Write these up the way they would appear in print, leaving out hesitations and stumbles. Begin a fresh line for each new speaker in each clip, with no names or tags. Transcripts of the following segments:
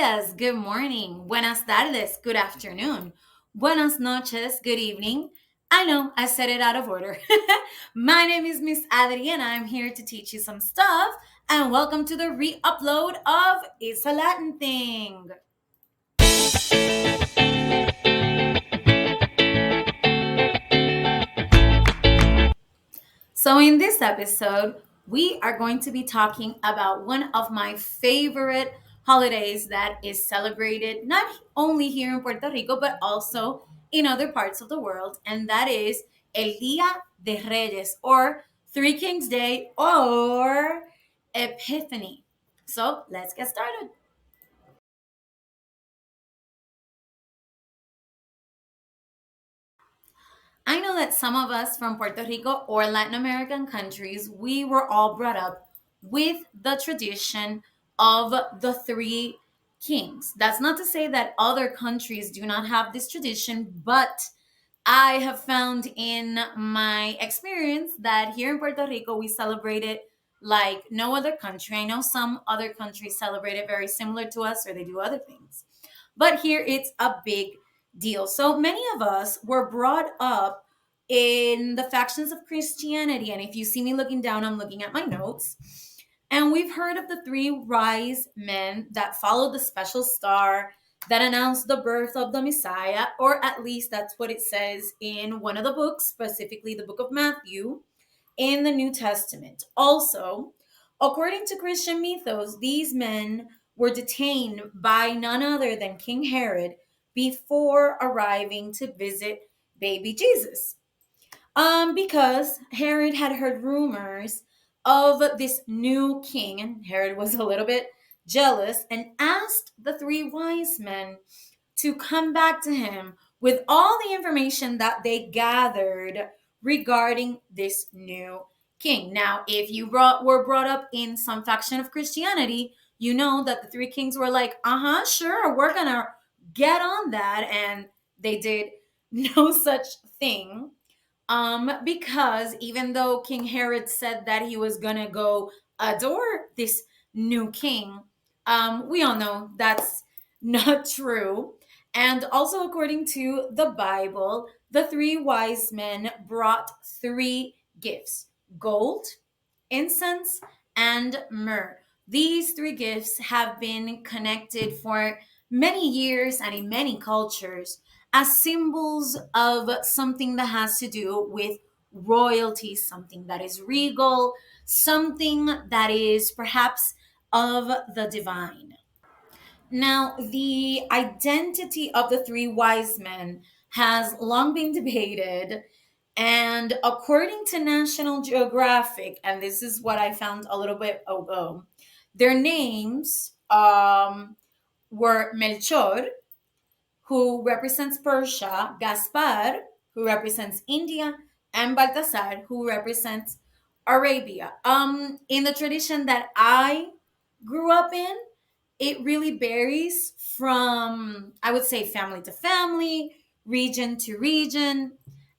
dias, good morning. Buenas tardes, good afternoon. Buenas noches, good evening. I know I said it out of order. My name is Miss Adri and I'm here to teach you some stuff. And welcome to the re upload of It's a Latin Thing. So, in this episode, we are going to be talking about one of my favorite holidays that is celebrated not only here in Puerto Rico, but also in other parts of the world, and that is El Día de Reyes, or Three Kings Day, or Epiphany. So, let's get started. I know that some of us from Puerto Rico or Latin American countries, we were all brought up with the tradition of the three kings. That's not to say that other countries do not have this tradition, but I have found in my experience that here in Puerto Rico, we celebrate it like no other country. I know some other countries celebrate it very similar to us or they do other things. But here it's a big deal. So many of us were brought up in the factions of Christianity. And if you see me looking down, I'm looking at my notes. And we've heard of the three wise men that followed the special star that announced the birth of the Messiah, or at least that's what it says in one of the books, specifically the book of Matthew in the New Testament. Also, according to Christian mythos, these men were detained by none other than King Herod before arriving to visit baby Jesus. Because Herod had heard rumors of this new king, and Herod was a little bit jealous and asked the three wise men to come back to him with all the information that they gathered regarding this new king. Now, if you were brought up in some faction of Christianity, you know that the three kings were like, sure, we're going to get on that. And they did no such thing. Because even though King Herod said that he was going to go adore this new king, we all know that's not true. And also, according to the Bible, the three wise men brought three gifts: gold, incense, and myrrh. These three gifts have been connected for many years and in many cultures as symbols of something that has to do with royalty, something that is regal, something that is perhaps of the divine. Now, the identity of the three wise men has long been debated. And according to National Geographic, and this is what I found a little bit ago, their names were Melchor, who represents Persia, Gaspar, who represents India, and Baltasar, who represents Arabia. In the tradition that I grew up in, it really varies from, I would say, family to family, region to region,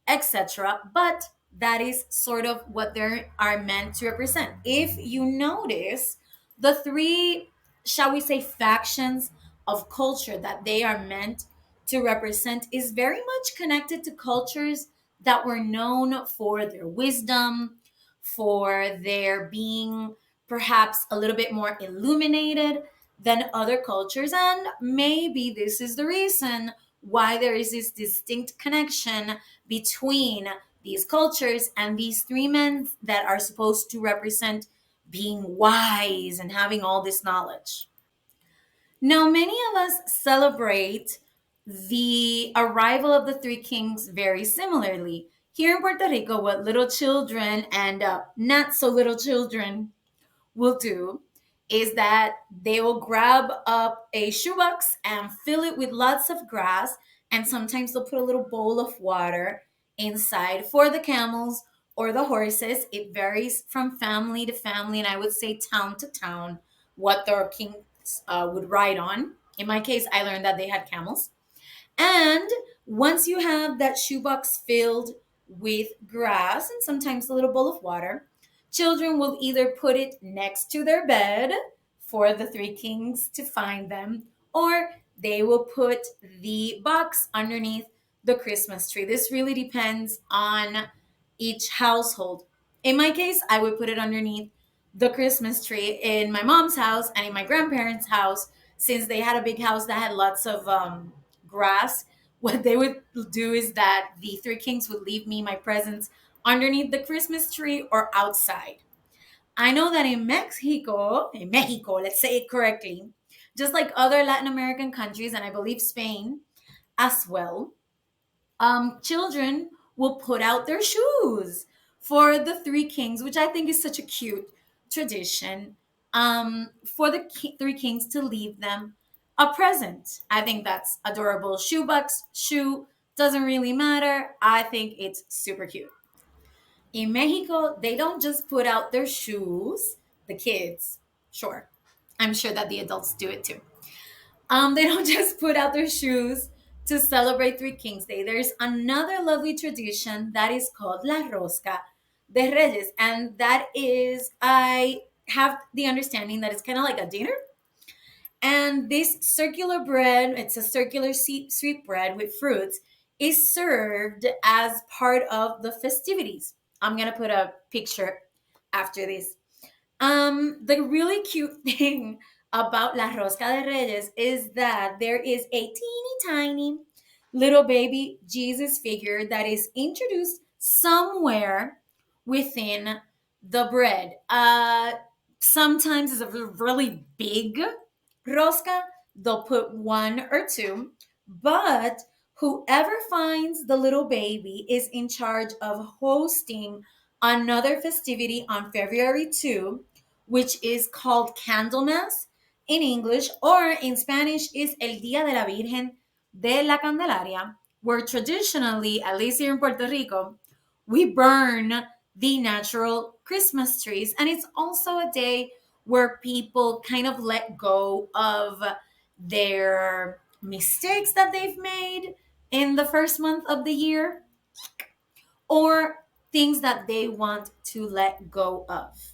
etc. But that is sort of what they are meant to represent. If you notice, the three, shall we say, factions of culture that they are meant to represent is very much connected to cultures that were known for their wisdom, for their being perhaps a little bit more illuminated than other cultures. And maybe this is the reason why there is this distinct connection between these cultures and these three men that are supposed to represent being wise and having all this knowledge. Now, many of us celebrate the arrival of the three kings very similarly. Here in Puerto Rico, what little children and not so little children will do is that they will grab up a shoebox and fill it with lots of grass, and sometimes they'll put a little bowl of water inside for the camels or the horses. It varies from family to family, and I would say town to town what their kings would ride on. In my case, I learned that they had camels. And once you have that shoebox filled with grass and sometimes a little bowl of water, children will either put it next to their bed for the three kings to find them, or they will put the box underneath the Christmas tree. This really depends on each household. In my case, I would put it underneath the Christmas tree in my mom's house and in my grandparents' house, since they had a big house that had lots of grass. What they would do is that the three kings would leave me my presents underneath the Christmas tree or outside. I know that in Mexico, let's say it correctly, just like other Latin American countries, and I believe Spain as well, children will put out their shoes for the three kings, which I think is such a cute tradition. For the three kings to leave them a present. I think that's adorable. Shoebox, shoe, doesn't really matter. I think it's super cute. In Mexico, they don't just put out their shoes, the kids, sure. I'm sure that the adults do it too. They don't just put out their shoes to celebrate Three Kings Day. There's another lovely tradition that is called La Rosca de Reyes. And that is, I have the understanding that it's kind of like a dinner. And this circular bread, it's a circular sweet bread with fruits, is served as part of the festivities. I'm going to put a picture after this. The really cute thing about La Rosca de Reyes is that there is a teeny tiny little baby Jesus figure that is introduced somewhere within the bread. Sometimes it's a really big rosca, they'll put one or two, but whoever finds the little baby is in charge of hosting another festivity on February 2, which is called Candlemas in English, or in Spanish is El Día de la Virgen de la Candelaria, where traditionally, at least here in Puerto Rico, we burn the natural Christmas trees. And it's also a day where people kind of let go of their mistakes that they've made in the first month of the year, or things that they want to let go of.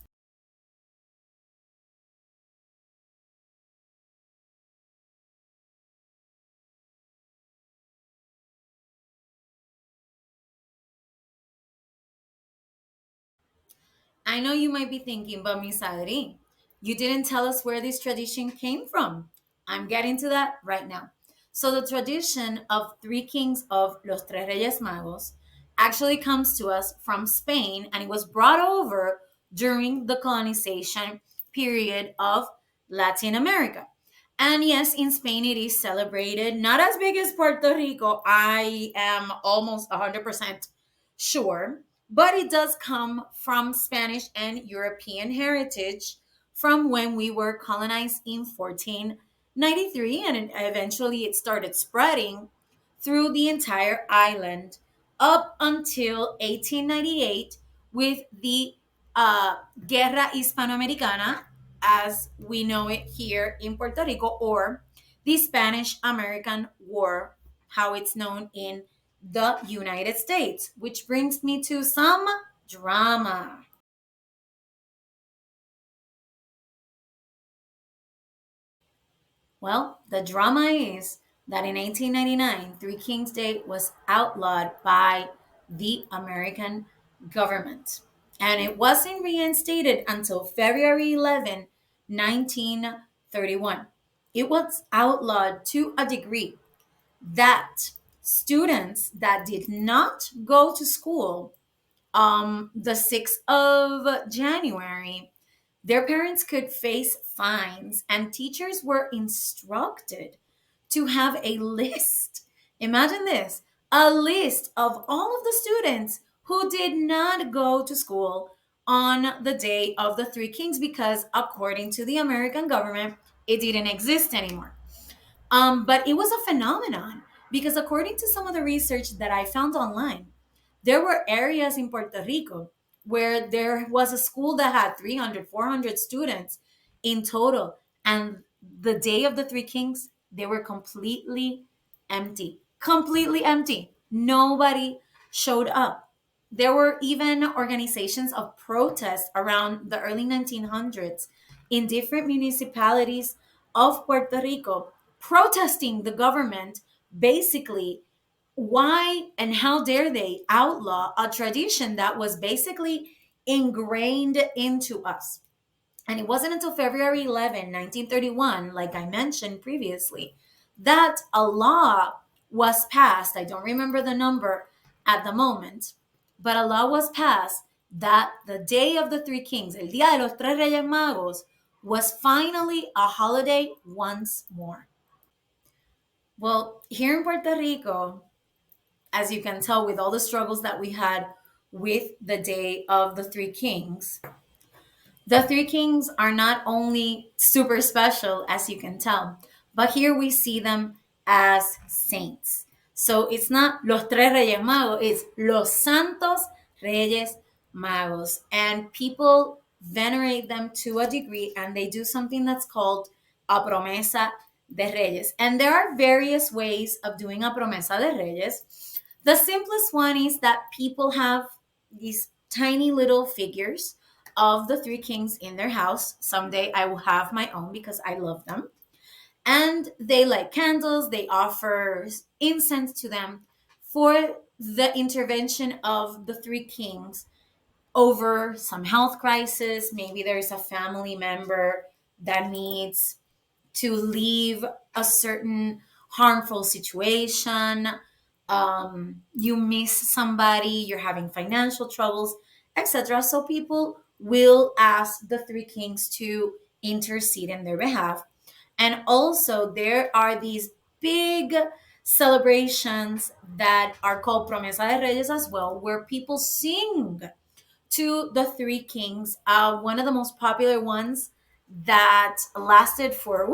I know you might be thinking, but Miss Adri, you didn't tell us where this tradition came from. I'm getting to that right now. So, the tradition of three kings of Los Tres Reyes Magos actually comes to us from Spain, and it was brought over during the colonization period of Latin America. And yes, in Spain it is celebrated, not as big as Puerto Rico. I am almost 100% sure, but it does come from Spanish and European heritage from when we were colonized in 1493, and eventually it started spreading through the entire island up until 1898 with the Guerra Hispanoamericana, as we know it here in Puerto Rico, or the Spanish American War, how it's known in the United States, which brings me to some drama. Well, the drama is that in 1899, Three Kings Day was outlawed by the American government. And it wasn't reinstated until February 11, 1931. It was outlawed to a degree that students that did not go to school the 6th of January, their parents could face fines, and teachers were instructed to have a list. Imagine this, a list of all of the students who did not go to school on the day of the Three Kings, because according to the American government, it didn't exist anymore. But it was a phenomenon because, according to some of the research that I found online, there were areas in Puerto Rico where there was a school that had 300, 400 students in total. And the day of the Three Kings, they were completely empty. Completely empty. Nobody showed up. There were even organizations of protest around the early 1900s in different municipalities of Puerto Rico, protesting the government, basically. Why and how dare they outlaw a tradition that was basically ingrained into us? And it wasn't until February 11, 1931, like I mentioned previously, that a law was passed. I don't remember the number at the moment, but a law was passed that the Day of the Three Kings, el Día de los Tres Reyes Magos, was finally a holiday once more. Well, here in Puerto Rico, as you can tell with all the struggles that we had with the Day of the Three Kings, the Three Kings are not only super special, as you can tell, but here we see them as saints. So it's not Los Tres Reyes Magos, it's Los Santos Reyes Magos. And people venerate them to a degree, and they do something that's called a promesa de Reyes. And there are various ways of doing a promesa de Reyes. The simplest one is that people have these tiny little figures of the three kings in their house. Someday I will have my own because I love them. And they light candles, they offer incense to them for the intervention of the three kings over some health crisis. Maybe there's a family member that needs to leave a certain harmful situation. You miss somebody, you're having financial troubles, etc. So people will ask the three kings to intercede in their behalf. And also, there are these big celebrations that are called Promesa de Reyes as well, where people sing to the three kings. One of the most popular ones that lasted for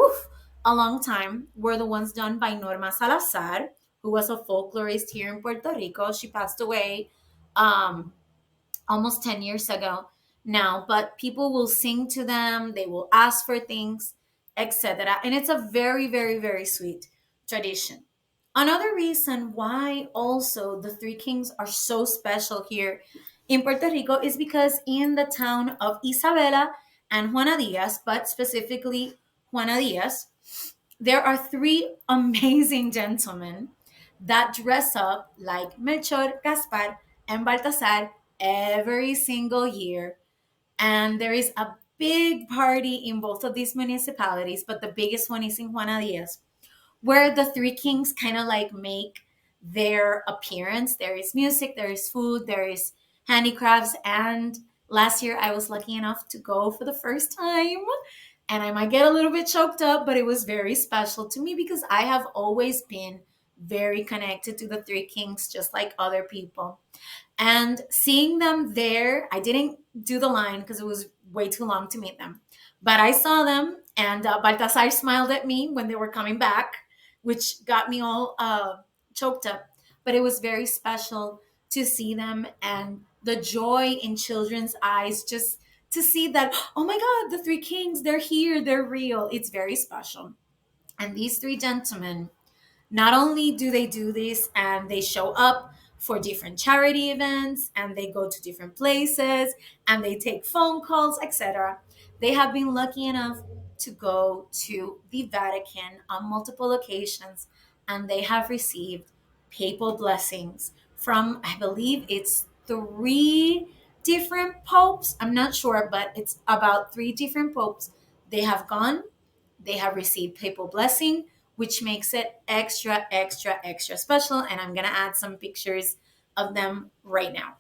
a long time were the ones done by Norma Salazar, who was a folklorist here in Puerto Rico. She passed away um, almost 10 years ago now, but people will sing to them, they will ask for things, etc. And it's a very, very, very sweet tradition. Another reason why also the three kings are so special here in Puerto Rico is because in the town of Isabela and Juana Diaz, but specifically Juana Diaz, there are three amazing gentlemen that dress up like Melchor, Gaspar, and Baltasar every single year. And there is a big party in both of these municipalities, but the biggest one is in Juana Diaz, where the three kings kind of like make their appearance. There is music, there is food, there is handicrafts. And last year I was lucky enough to go for the first time. And I might get a little bit choked up, but it was very special to me because I have always been very connected to the three kings, just like other people. And seeing them there, I didn't do the line because it was way too long to meet them. But I saw them, and Baltasar smiled at me when they were coming back, which got me all choked up. But it was very special to see them and the joy in children's eyes, just to see that, oh my God, the three kings, they're here, they're real. It's very special. And these three gentlemen, not only do they do this and they show up for different charity events and they go to different places and they take phone calls, etc., they have been lucky enough to go to the Vatican on multiple occasions and they have received papal blessings from, I believe it's three different popes. I'm not sure, but it's about three different popes. They have gone, they have received papal blessing, which makes it extra, extra, extra special. And I'm going to add some pictures of them right now.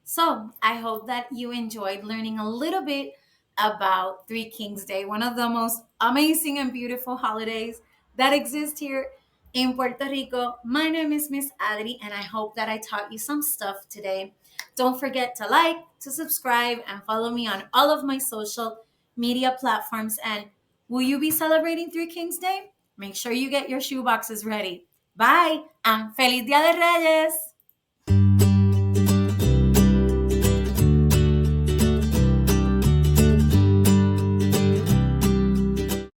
So I hope that you enjoyed learning a little bit about Three Kings Day, one of the most amazing and beautiful holidays that exist here in Puerto Rico. My name is Miss Adri, and I hope that I taught you some stuff today. Don't forget to like, to subscribe, and follow me on all of my social media platforms. And will you be celebrating Three Kings Day? Make sure you get your shoe boxes ready. Bye, and Feliz Día de Reyes!